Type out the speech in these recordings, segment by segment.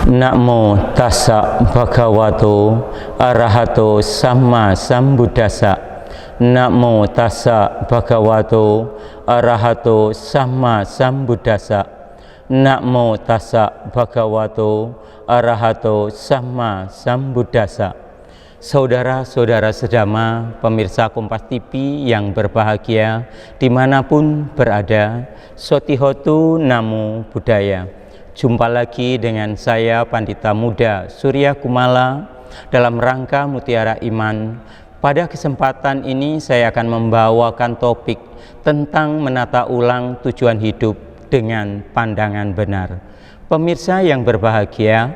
Namo tassa bhagavato arahato sama sambuddhassa. Namo tassa bhagavato arahato sama sambuddhassa. Namo tassa bhagavato arahato sama sambuddhassa. Saudara-saudara sedama, pemirsa Kompas TV yang berbahagia dimanapun berada, Sotihotu Namo Buddhaya. Jumpa lagi dengan saya Pandita Muda Surya Kumala dalam rangka Mutiara Iman. Pada kesempatan ini saya akan membawakan topik tentang menata ulang tujuan hidup dengan pandangan benar. Pemirsa yang berbahagia,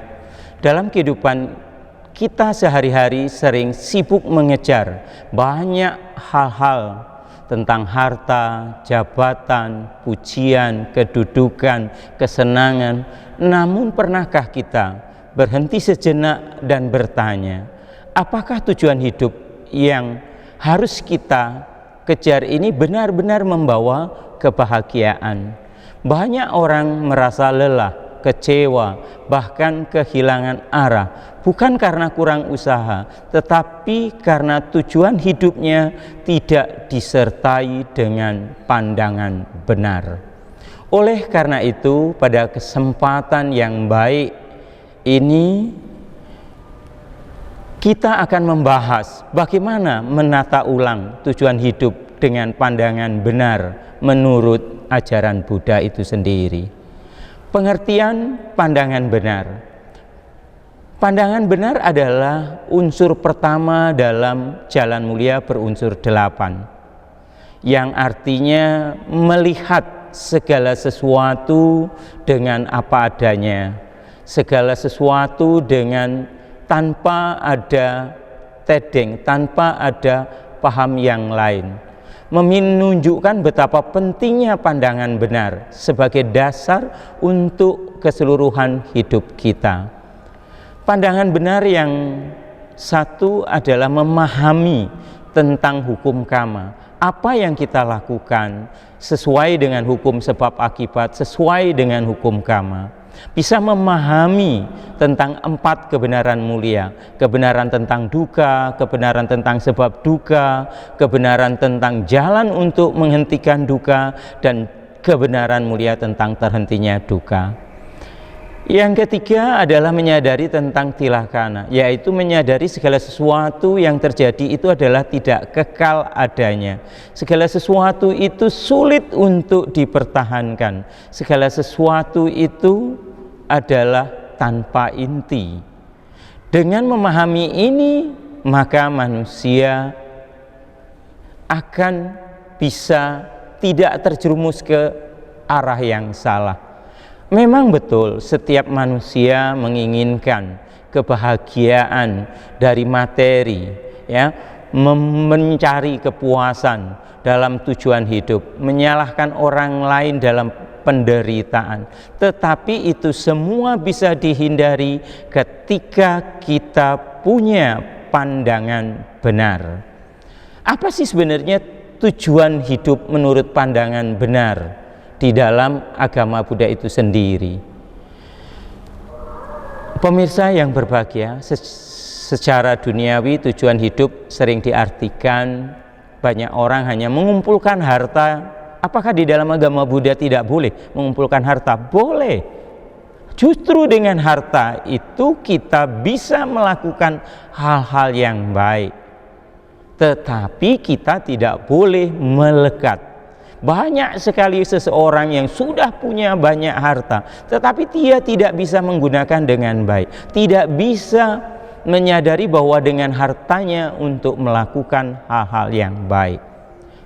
dalam kehidupan kita sehari-hari sering sibuk mengejar banyak hal-hal tentang harta, jabatan, pujian, kedudukan, kesenangan. Namun pernahkah kita berhenti sejenak dan bertanya, apakah tujuan hidup yang harus kita kejar ini benar-benar membawa kebahagiaan? Banyak orang merasa lelah, kecewa, bahkan kehilangan arah, bukan karena kurang usaha, tetapi karena tujuan hidupnya tidak disertai dengan pandangan benar. Oleh karena itu, pada kesempatan yang baik ini kita akan membahas bagaimana menata ulang tujuan hidup dengan pandangan benar menurut ajaran Buddha itu sendiri. Pengertian pandangan benar. Pandangan benar adalah unsur pertama dalam jalan mulia berunsur 8, yang artinya melihat segala sesuatu dengan apa adanya, segala sesuatu dengan tanpa ada tedeng, tanpa ada paham yang lain, menunjukkan betapa pentingnya pandangan benar sebagai dasar untuk keseluruhan hidup kita. Pandangan benar yang satu adalah memahami tentang hukum karma. Apa yang kita lakukan sesuai dengan hukum sebab akibat, sesuai dengan hukum karma. Bisa memahami tentang 4 kebenaran mulia, kebenaran tentang duka, kebenaran tentang sebab duka, kebenaran tentang jalan untuk menghentikan duka, dan kebenaran mulia tentang terhentinya duka. Yang ketiga adalah menyadari tentang tilakana, yaitu menyadari segala sesuatu yang terjadi itu adalah tidak kekal adanya. Segala sesuatu itu sulit untuk dipertahankan. Segala sesuatu itu adalah tanpa inti. Dengan memahami ini, maka manusia akan bisa tidak terjerumus ke arah yang salah. Memang betul setiap manusia menginginkan kebahagiaan dari materi, ya, mencari kepuasan dalam tujuan hidup, menyalahkan orang lain dalam penderitaan. Tetapi itu semua bisa dihindari ketika kita punya pandangan benar. Apa sih sebenarnya tujuan hidup menurut pandangan benar di dalam agama Buddha itu sendiri? Pemirsa yang berbahagia, secara duniawi tujuan hidup sering diartikan banyak orang hanya mengumpulkan harta. Apakah di dalam agama Buddha tidak boleh mengumpulkan harta? Boleh. Justru dengan harta itu kita bisa melakukan hal-hal yang baik. Tetapi kita tidak boleh melekat. Banyak sekali seseorang yang sudah punya banyak harta, tetapi dia tidak bisa menggunakan dengan baik, tidak bisa menyadari bahwa dengan hartanya untuk melakukan hal-hal yang baik.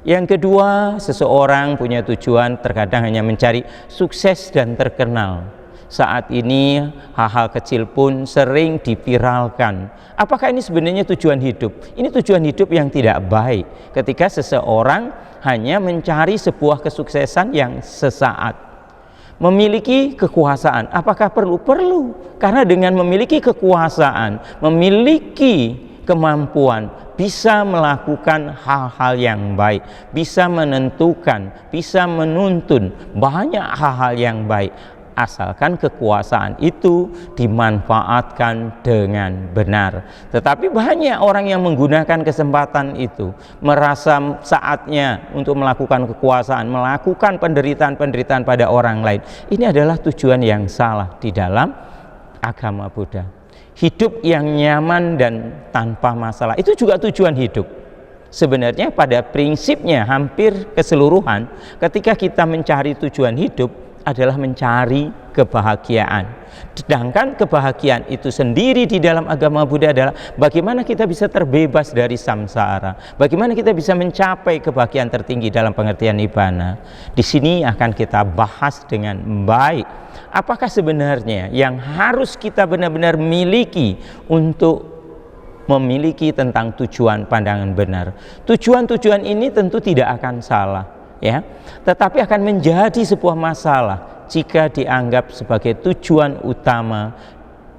Yang kedua, seseorang punya tujuan terkadang hanya mencari sukses dan terkenal. Saat ini hal-hal kecil pun sering diviralkan. Apakah ini sebenarnya tujuan hidup? Ini tujuan hidup yang tidak baik ketika seseorang hanya mencari sebuah kesuksesan yang sesaat. Memiliki kekuasaan, apakah perlu? Perlu. Karena dengan memiliki kekuasaan, memiliki kemampuan, bisa melakukan hal-hal yang baik, bisa menentukan, bisa menuntun banyak hal-hal yang baik. asalkan kekuasaan itu dimanfaatkan dengan benar. Tetapi banyak orang yang menggunakan kesempatan itu, merasa saatnya untuk melakukan kekuasaan, melakukan penderitaan-penderitaan pada orang lain. Ini adalah tujuan yang salah di dalam agama Buddha. Hidup yang nyaman dan tanpa masalah, itu juga tujuan hidup. Sebenarnya pada prinsipnya hampir keseluruhan, ketika kita mencari tujuan hidup adalah mencari kebahagiaan. Sedangkan kebahagiaan itu sendiri di dalam agama Buddha adalah bagaimana kita bisa terbebas dari samsara, bagaimana kita bisa mencapai kebahagiaan tertinggi dalam pengertian nibbana. Di sini akan kita bahas dengan baik. Apakah sebenarnya yang harus kita benar-benar miliki untuk memiliki tentang tujuan pandangan benar. Tujuan-tujuan ini tentu tidak akan salah, ya, tetapi akan menjadi sebuah masalah jika dianggap sebagai tujuan utama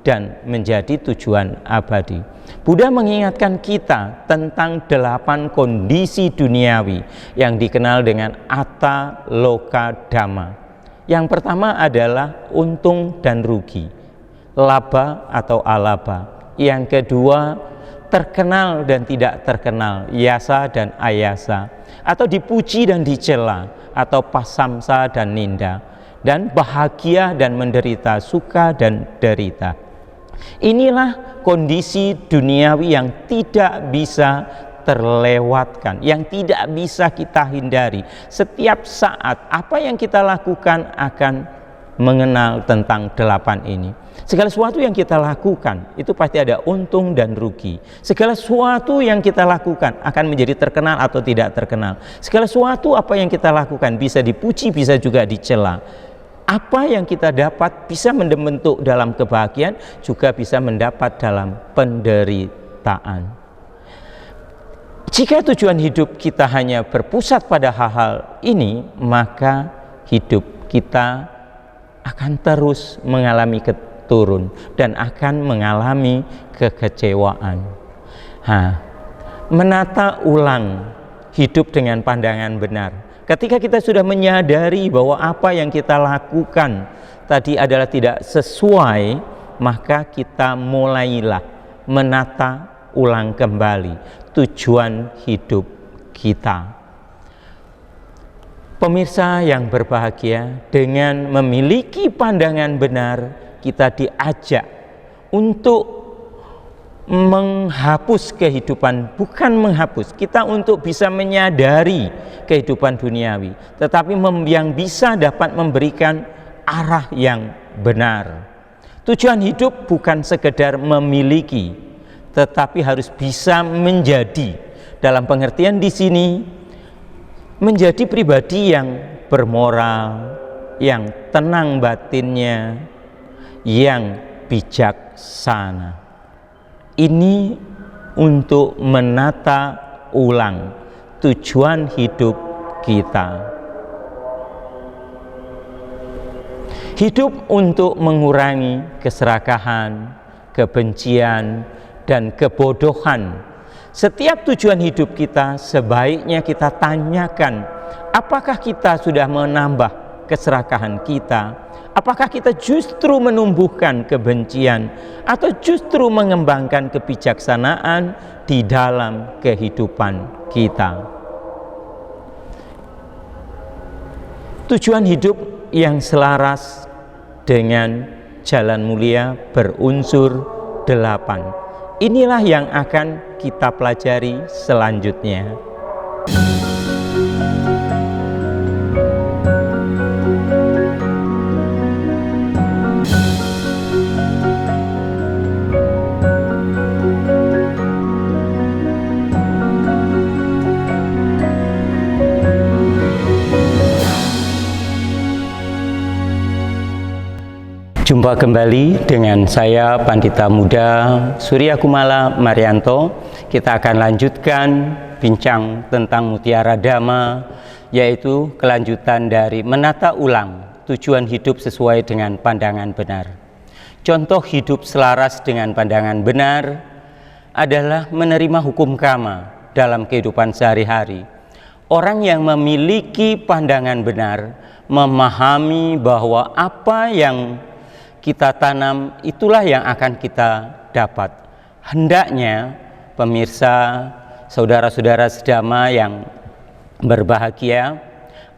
dan menjadi tujuan abadi. Buddha mengingatkan kita tentang 8 kondisi duniawi yang dikenal dengan atta loka dhamma. Yang pertama adalah untung dan rugi, laba atau alaba. Yang kedua, terkenal dan tidak terkenal, yasa dan ayasa, atau dipuji dan dicela, atau pasamsa dan ninda, dan bahagia dan menderita, suka dan derita. Inilah kondisi duniawi yang tidak bisa terlewatkan, yang tidak bisa kita hindari. Setiap saat apa yang kita lakukan akan mengenal tentang 8 ini. Segala sesuatu yang kita lakukan itu pasti ada untung dan rugi. Segala sesuatu yang kita lakukan akan menjadi terkenal atau tidak terkenal. Segala sesuatu apa yang kita lakukan bisa dipuji, bisa juga dicela. Apa yang kita dapat bisa membentuk dalam kebahagiaan, juga bisa mendapat dalam penderitaan. Jika tujuan hidup kita hanya berpusat pada hal-hal ini, maka hidup kita akan terus mengalami turun dan akan mengalami kekecewaan. Menata ulang hidup dengan pandangan benar. Ketika kita sudah menyadari bahwa apa yang kita lakukan tadi adalah tidak sesuai, maka kita mulailah menata ulang kembali tujuan hidup kita. Pemirsa yang berbahagia, dengan memiliki pandangan benar, kita diajak untuk menghapus kehidupan, bukan menghapus, kita untuk bisa menyadari kehidupan duniawi, tetapi yang bisa dapat memberikan arah yang benar. Tujuan hidup bukan sekedar memiliki, tetapi harus bisa menjadi. Dalam pengertian di sini, menjadi pribadi yang bermoral, yang tenang batinnya, yang bijaksana. Ini untuk menata ulang tujuan hidup kita. Hidup untuk mengurangi keserakahan, kebencian, dan kebodohan. Setiap tujuan hidup kita sebaiknya kita tanyakan, apakah kita sudah menambah keserakahan kita? Apakah kita justru menumbuhkan kebencian atau justru mengembangkan kebijaksanaan di dalam kehidupan kita? Tujuan hidup yang selaras dengan jalan mulia berunsur 8. Inilah yang akan kita pelajari selanjutnya. Jumpa kembali dengan saya Pandita Muda Surya Kumala Marianto. Kita akan lanjutkan bincang tentang Mutiara Dhamma, yaitu kelanjutan dari menata ulang tujuan hidup sesuai dengan pandangan benar. Contoh hidup selaras dengan pandangan benar adalah menerima hukum karma dalam kehidupan sehari-hari. Orang yang memiliki pandangan benar memahami bahwa apa yang kita tanam itulah yang akan kita dapat. Hendaknya pemirsa, saudara-saudara sedama yang berbahagia,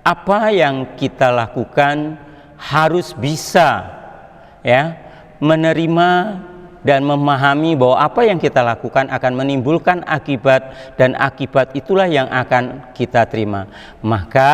apa yang kita lakukan harus bisa menerima dan memahami bahwa apa yang kita lakukan akan menimbulkan akibat, dan akibat itulah yang akan kita terima. Maka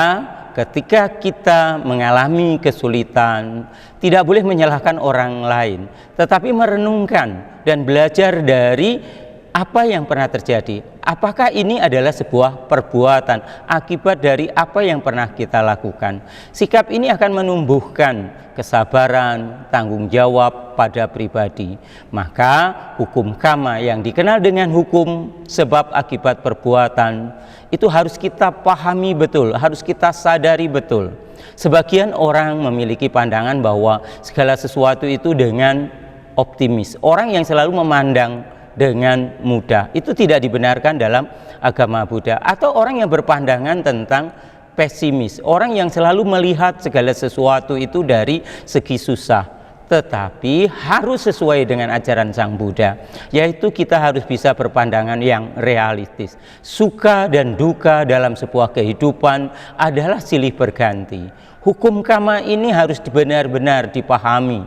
ketika kita mengalami kesulitan, tidak boleh menyalahkan orang lain, tetapi merenungkan dan belajar dari apa yang pernah terjadi. Apakah ini adalah sebuah perbuatan akibat dari apa yang pernah kita lakukan? Sikap ini akan menumbuhkan kesabaran, tanggung jawab pada pribadi. Maka hukum karma yang dikenal dengan hukum sebab akibat perbuatan itu harus kita pahami betul, harus kita sadari betul. Sebagian orang memiliki pandangan bahwa segala sesuatu itu dengan optimis. Orang yang selalu memandang dengan mudah, itu tidak dibenarkan dalam agama Buddha. Atau orang yang berpandangan tentang pesimis, orang yang selalu melihat segala sesuatu itu dari segi susah. Tetapi harus sesuai dengan ajaran Sang Buddha, yaitu kita harus bisa berpandangan yang realistis. Suka dan duka dalam sebuah kehidupan adalah silih berganti. Hukum karma ini harus benar-benar dipahami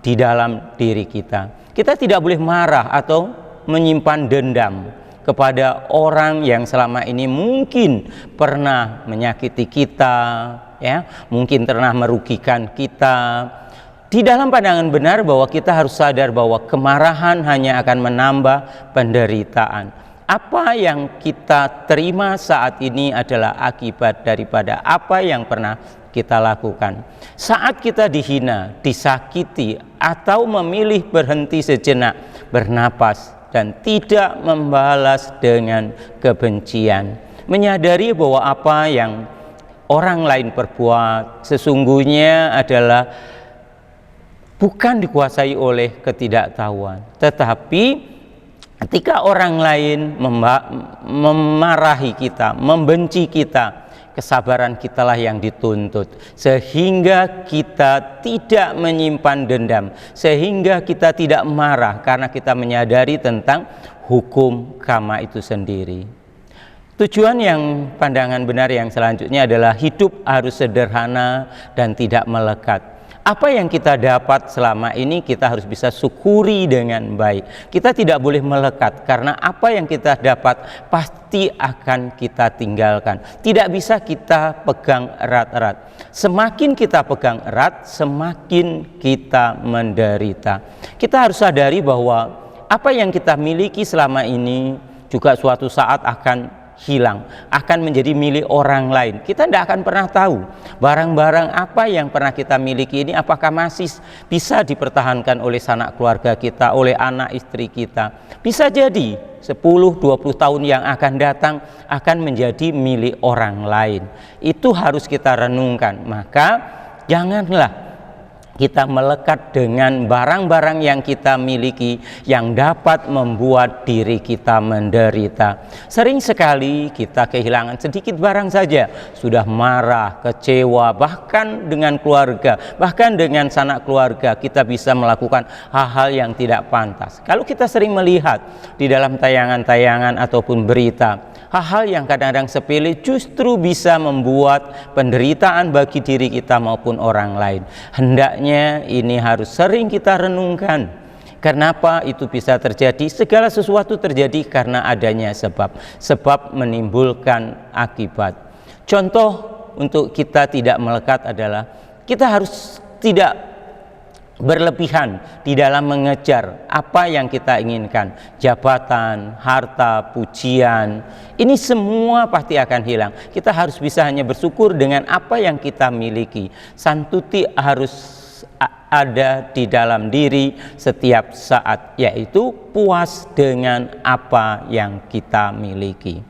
di dalam diri kita. Kita tidak boleh marah atau menyimpan dendam kepada orang yang selama ini mungkin pernah menyakiti kita, mungkin pernah merugikan kita. Di dalam pandangan benar bahwa kita harus sadar bahwa kemarahan hanya akan menambah penderitaan. Apa yang kita terima saat ini adalah akibat daripada apa yang pernah kita lakukan. Saat kita dihina, disakiti, atau memilih berhenti sejenak, bernapas, dan tidak membalas dengan kebencian, menyadari bahwa apa yang orang lain perbuat sesungguhnya adalah bukan dikuasai oleh ketidaktahuan, tetapi ketika orang lain memarahi kita, membenci kita, kesabaran kitalah yang dituntut, sehingga kita tidak menyimpan dendam, sehingga kita tidak marah karena kita menyadari tentang hukum karma itu sendiri. Tujuan yang pandangan benar yang selanjutnya adalah hidup harus sederhana dan tidak melekat. Apa yang kita dapat selama ini kita harus bisa syukuri dengan baik. Kita tidak boleh melekat, karena apa yang kita dapat pasti akan kita tinggalkan. Tidak bisa kita pegang erat-erat. Semakin kita pegang erat, semakin kita menderita. Kita harus sadari bahwa apa yang kita miliki selama ini juga suatu saat akan hilang, akan menjadi milik orang lain. Kita tidak akan pernah tahu barang-barang apa yang pernah kita miliki ini apakah masih bisa dipertahankan oleh sanak keluarga kita, oleh anak istri kita. Bisa jadi 10-20 tahun yang akan datang akan menjadi milik orang lain. Itu harus kita renungkan. Maka janganlah kita melekat dengan barang-barang yang kita miliki yang dapat membuat diri kita menderita. Sering sekali kita kehilangan sedikit barang saja, sudah marah, kecewa, bahkan dengan keluarga, bahkan dengan sanak keluarga kita bisa melakukan hal-hal yang tidak pantas. Kalau kita sering melihat di dalam tayangan-tayangan ataupun berita, hal-hal yang kadang-kadang sepele justru bisa membuat penderitaan bagi diri kita maupun orang lain. Hendaknya ini harus sering kita renungkan. Kenapa itu bisa terjadi? Segala sesuatu terjadi karena adanya sebab. Sebab menimbulkan akibat. Contoh untuk kita tidak melekat adalah kita harus tidak berlebihan di dalam mengejar apa yang kita inginkan. Jabatan, harta, pujian, ini semua pasti akan hilang. Kita harus bisa hanya bersyukur dengan apa yang kita miliki. Santuti harus ada di dalam diri setiap saat, yaitu puas dengan apa yang kita miliki.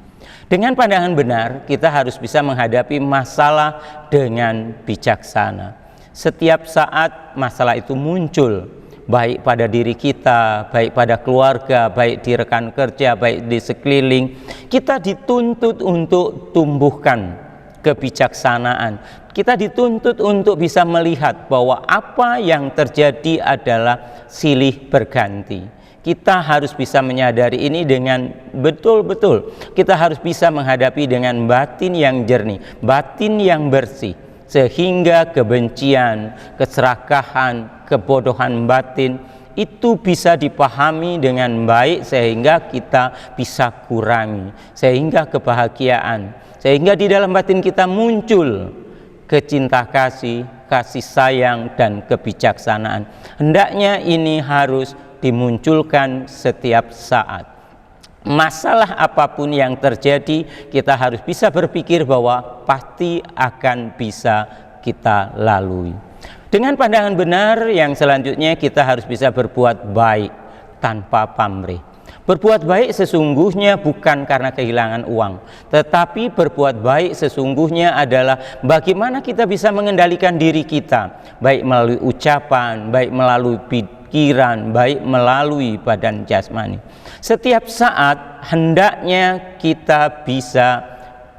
Dengan pandangan benar, kita harus bisa menghadapi masalah dengan bijaksana. Setiap saat masalah itu muncul, baik pada diri kita, baik pada keluarga, baik di rekan kerja, baik di sekeliling. Kita dituntut untuk tumbuhkan kebijaksanaan. Kita dituntut untuk bisa melihat bahwa apa yang terjadi adalah silih berganti. Kita harus bisa menyadari ini dengan betul-betul. Kita harus bisa menghadapi dengan batin yang jernih, batin yang bersih, sehingga kebencian, keserakahan, kebodohan batin itu bisa dipahami dengan baik, sehingga kita bisa kurangi, sehingga kebahagiaan, sehingga di dalam batin kita muncul kecinta kasih, kasih sayang, dan kebijaksanaan. Hendaknya ini harus dimunculkan setiap saat. Masalah apapun yang terjadi, kita harus bisa berpikir bahwa pasti akan bisa kita lalui. Dengan pandangan benar yang selanjutnya, kita harus bisa berbuat baik tanpa pamrih. Berbuat baik sesungguhnya bukan karena kehilangan uang, tetapi berbuat baik sesungguhnya adalah bagaimana kita bisa mengendalikan diri kita, baik melalui ucapan, baik melalui pikiran, baik melalui badan jasmani. Setiap saat hendaknya kita bisa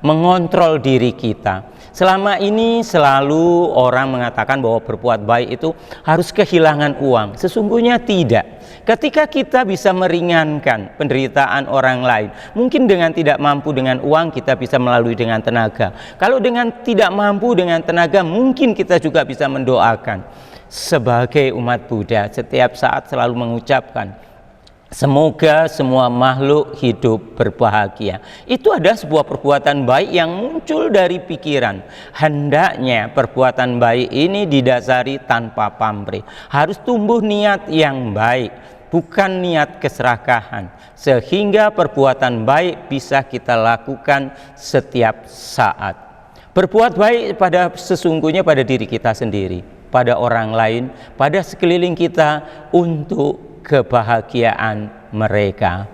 mengontrol diri kita. Selama ini selalu orang mengatakan bahwa berbuat baik itu harus kehilangan uang. Sesungguhnya tidak. Ketika kita bisa meringankan penderitaan orang lain, mungkin dengan tidak mampu dengan uang, kita bisa melalui dengan tenaga. Kalau dengan tidak mampu dengan tenaga, mungkin kita juga bisa mendoakan. Sebagai umat Buddha, setiap saat selalu mengucapkan, semoga semua makhluk hidup berbahagia. Itu adalah sebuah perbuatan baik yang muncul dari pikiran. Hendaknya perbuatan baik ini didasari tanpa pamrih. Harus tumbuh niat yang baik, bukan niat keserakahan, sehingga perbuatan baik bisa kita lakukan setiap saat. Berbuat baik pada sesungguhnya pada diri kita sendiri, pada orang lain, pada sekeliling kita, untuk kebahagiaan mereka.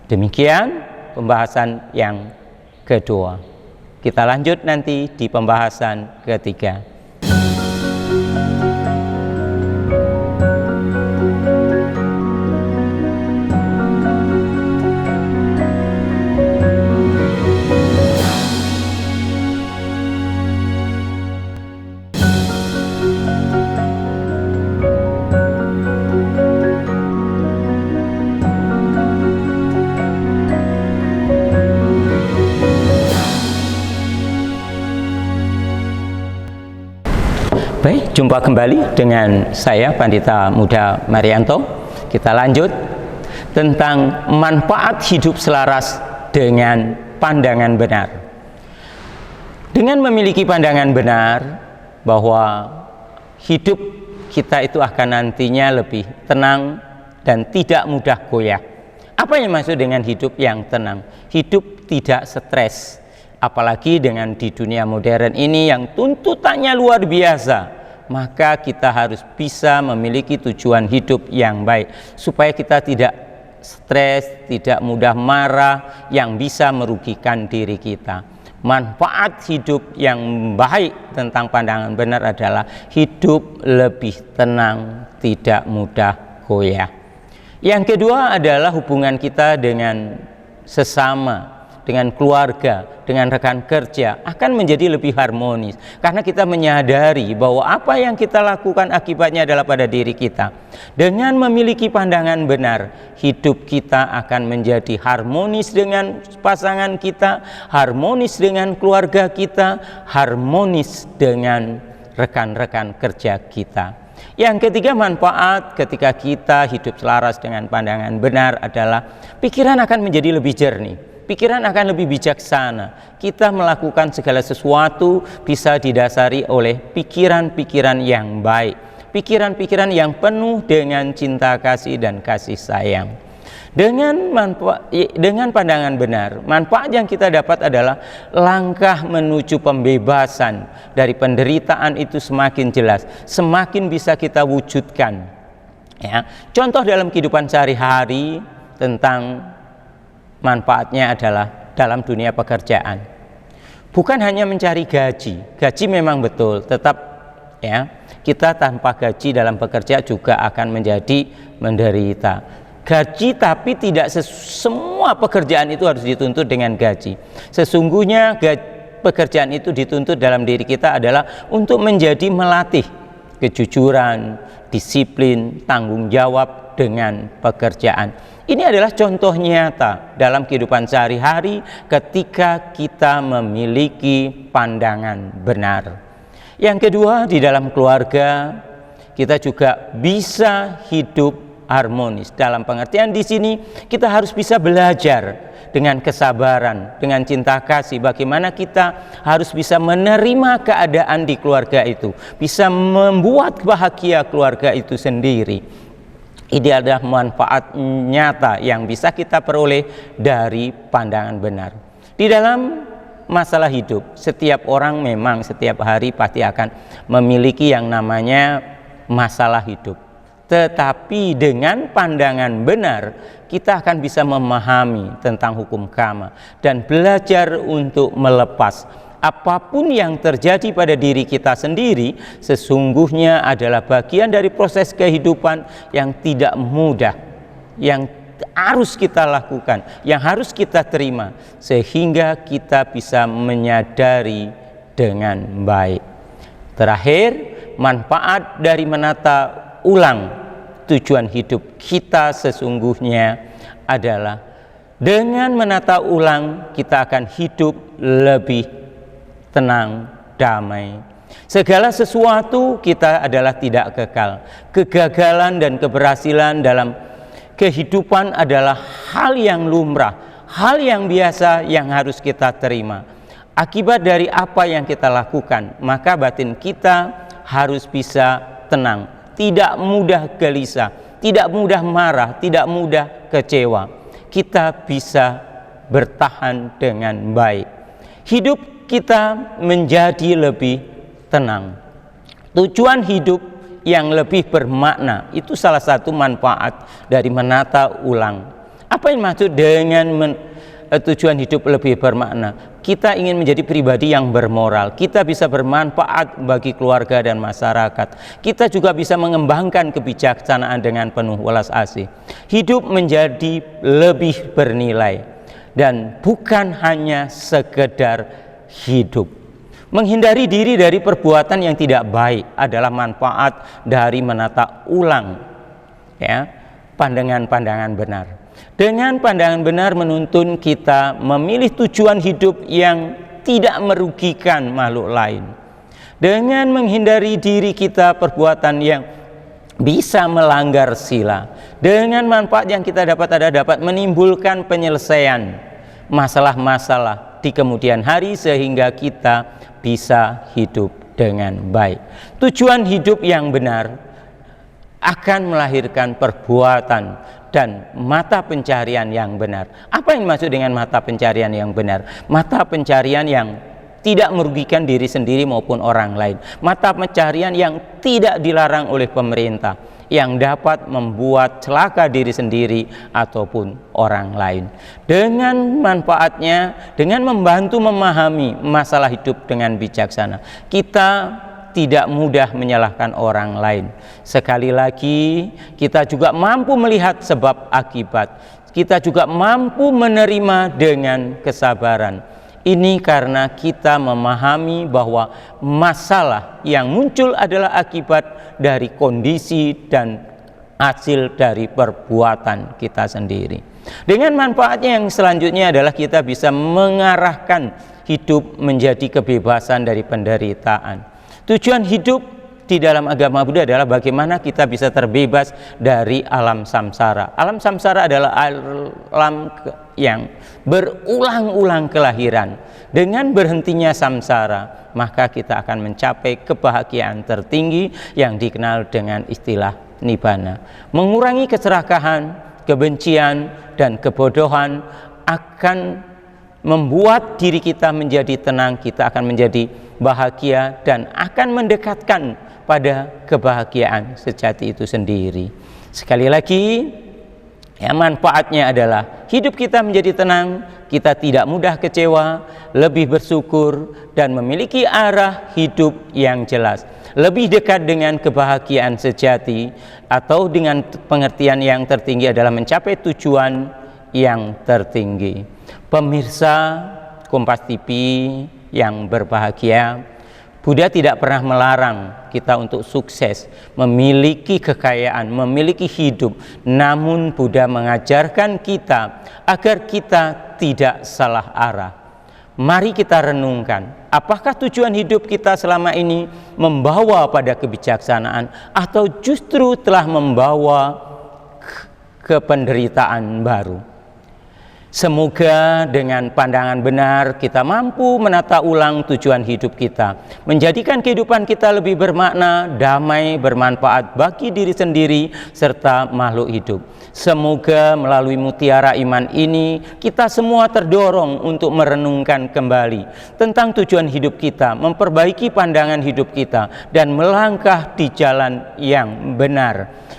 Demikian pembahasan yang kedua. Kita lanjut nanti di pembahasan ketiga. Baik, jumpa kembali dengan saya Pandita Muda Marianto. Kita lanjut tentang manfaat hidup selaras dengan pandangan benar. Dengan memiliki pandangan benar bahwa hidup kita itu akan nantinya lebih tenang dan tidak mudah goyah. Apa yang maksud dengan hidup yang tenang? Hidup tidak stres. Apalagi dengan di dunia modern ini yang tuntutannya luar biasa, maka kita harus bisa memiliki tujuan hidup yang baik supaya kita tidak stres, tidak mudah marah yang bisa merugikan diri kita. Manfaat hidup yang baik tentang pandangan benar adalah hidup lebih tenang, tidak mudah goyah. Yang kedua adalah hubungan kita dengan sesama, dengan keluarga, dengan rekan kerja akan menjadi lebih harmonis karena kita menyadari bahwa apa yang kita lakukan akibatnya adalah pada diri kita. Dengan memiliki pandangan benar, hidup kita akan menjadi harmonis dengan pasangan kita, harmonis dengan keluarga kita, harmonis dengan rekan-rekan kerja kita. Yang ketiga, manfaat ketika kita hidup selaras dengan pandangan benar adalah pikiran akan menjadi lebih jernih. Pikiran akan lebih bijaksana. Kita melakukan segala sesuatu bisa didasari oleh pikiran-pikiran yang baik, pikiran-pikiran yang penuh dengan cinta kasih dan kasih sayang. Dengan pandangan benar, manfaat yang kita dapat adalah langkah menuju pembebasan dari penderitaan itu semakin jelas, semakin bisa kita wujudkan. Ya, contoh dalam kehidupan sehari-hari tentang manfaatnya adalah dalam dunia pekerjaan. Bukan hanya mencari gaji, gaji memang betul, tetap ya. Kita tanpa gaji dalam bekerja juga akan menjadi menderita. Gaji, tapi tidak semua pekerjaan itu harus dituntut dengan gaji. Sesungguhnya pekerjaan itu dituntut dalam diri kita adalah untuk melatih kejujuran, disiplin, tanggung jawab dengan pekerjaan. Ini adalah contoh nyata dalam kehidupan sehari-hari ketika kita memiliki pandangan benar. Yang kedua, di dalam keluarga kita juga bisa hidup harmonis. Dalam pengertian di sini kita harus bisa belajar dengan kesabaran, dengan cinta kasih, bagaimana kita harus bisa menerima keadaan di keluarga itu, bisa membuat bahagia keluarga itu sendiri. Ini adalah manfaat nyata yang bisa kita peroleh dari pandangan benar. Di dalam masalah hidup, setiap orang memang setiap hari pasti akan memiliki yang namanya masalah hidup. Tetapi dengan pandangan benar, kita akan bisa memahami tentang hukum karma dan belajar untuk melepas apapun yang terjadi pada diri kita sendiri. Sesungguhnya adalah bagian dari proses kehidupan yang tidak mudah, yang harus kita lakukan, yang harus kita terima, sehingga kita bisa menyadari dengan baik. Terakhir, manfaat dari menata ulang tujuan hidup kita sesungguhnya adalah dengan menata ulang kita akan hidup lebih tenang, damai. Segala sesuatu kita adalah tidak kekal. Kegagalan dan keberhasilan dalam kehidupan adalah hal yang lumrah, hal yang biasa yang harus kita terima. Akibat dari apa yang kita lakukan, maka batin kita harus bisa tenang, tidak mudah gelisah, tidak mudah marah, tidak mudah kecewa. Kita bisa bertahan dengan baik. Hidup kita menjadi lebih tenang. Tujuan hidup yang lebih bermakna, itu salah satu manfaat dari menata ulang. Apa yang maksud dengan tujuan hidup lebih bermakna? Kita ingin menjadi pribadi yang bermoral, kita bisa bermanfaat bagi keluarga dan masyarakat, kita juga bisa mengembangkan kebijaksanaan dengan penuh welas asih. Hidup menjadi lebih bernilai dan bukan hanya sekedar hidup. Menghindari diri dari perbuatan yang tidak baik adalah manfaat dari menata ulang, ya, pandangan-pandangan benar. Dengan pandangan benar menuntun kita memilih tujuan hidup yang tidak merugikan makhluk lain. Dengan menghindari diri kita perbuatan yang bisa melanggar sila. Dengan manfaat yang kita dapat menimbulkan penyelesaian masalah-masalah di kemudian hari sehingga kita bisa hidup dengan baik. Tujuan hidup yang benar akan melahirkan perbuatan dan mata pencarian yang benar. Apa yang dimaksud dengan mata pencarian yang benar? Mata pencarian yang tidak merugikan diri sendiri maupun orang lain. Mata pencarian yang tidak dilarang oleh pemerintah, yang dapat membuat celaka diri sendiri ataupun orang lain. Dengan manfaatnya, dengan membantu memahami masalah hidup dengan bijaksana, kita tidak mudah menyalahkan orang lain. Sekali lagi, kita juga mampu melihat sebab akibat. Kita juga mampu menerima dengan kesabaran. Ini karena kita memahami bahwa masalah yang muncul adalah akibat dari kondisi dan hasil dari perbuatan kita sendiri. Dengan manfaatnya yang selanjutnya adalah kita bisa mengarahkan hidup menjadi kebebasan dari penderitaan. Tujuan hidup di dalam agama Buddha adalah bagaimana kita bisa terbebas dari alam samsara. Alam samsara adalah alam yang berulang-ulang kelahiran. Dengan berhentinya samsara, maka kita akan mencapai kebahagiaan tertinggi yang dikenal dengan istilah nibbana. Mengurangi keserakahan, kebencian, dan kebodohan akan membuat diri kita menjadi tenang, kita akan menjadi bahagia dan akan mendekatkan pada kebahagiaan sejati itu sendiri. Sekali lagi, Ya, manfaatnya adalah hidup kita menjadi tenang, kita tidak mudah kecewa, lebih bersyukur, dan memiliki arah hidup yang jelas. Lebih dekat dengan kebahagiaan sejati, atau dengan pengertian yang tertinggi adalah mencapai tujuan yang tertinggi. Pemirsa Kompas TV yang berbahagia, Buddha tidak pernah melarang kita untuk sukses, memiliki kekayaan, memiliki hidup. Namun Buddha mengajarkan kita agar kita tidak salah arah. Mari kita renungkan, apakah tujuan hidup kita selama ini membawa pada kebijaksanaan atau justru telah membawa ke penderitaan baru. Semoga dengan pandangan benar kita mampu menata ulang tujuan hidup kita, menjadikan kehidupan kita lebih bermakna, damai, bermanfaat bagi diri sendiri serta makhluk hidup. Semoga melalui mutiara iman ini kita semua terdorong untuk merenungkan kembali tentang tujuan hidup kita, memperbaiki pandangan hidup kita, dan melangkah di jalan yang benar.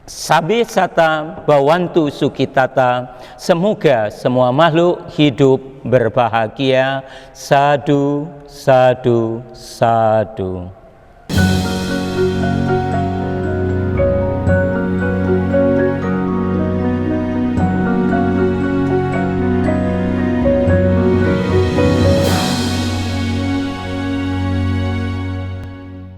Sabe sata bawantu sukitata. Semoga semua makhluk hidup berbahagia. Sadu, sadu, sadu.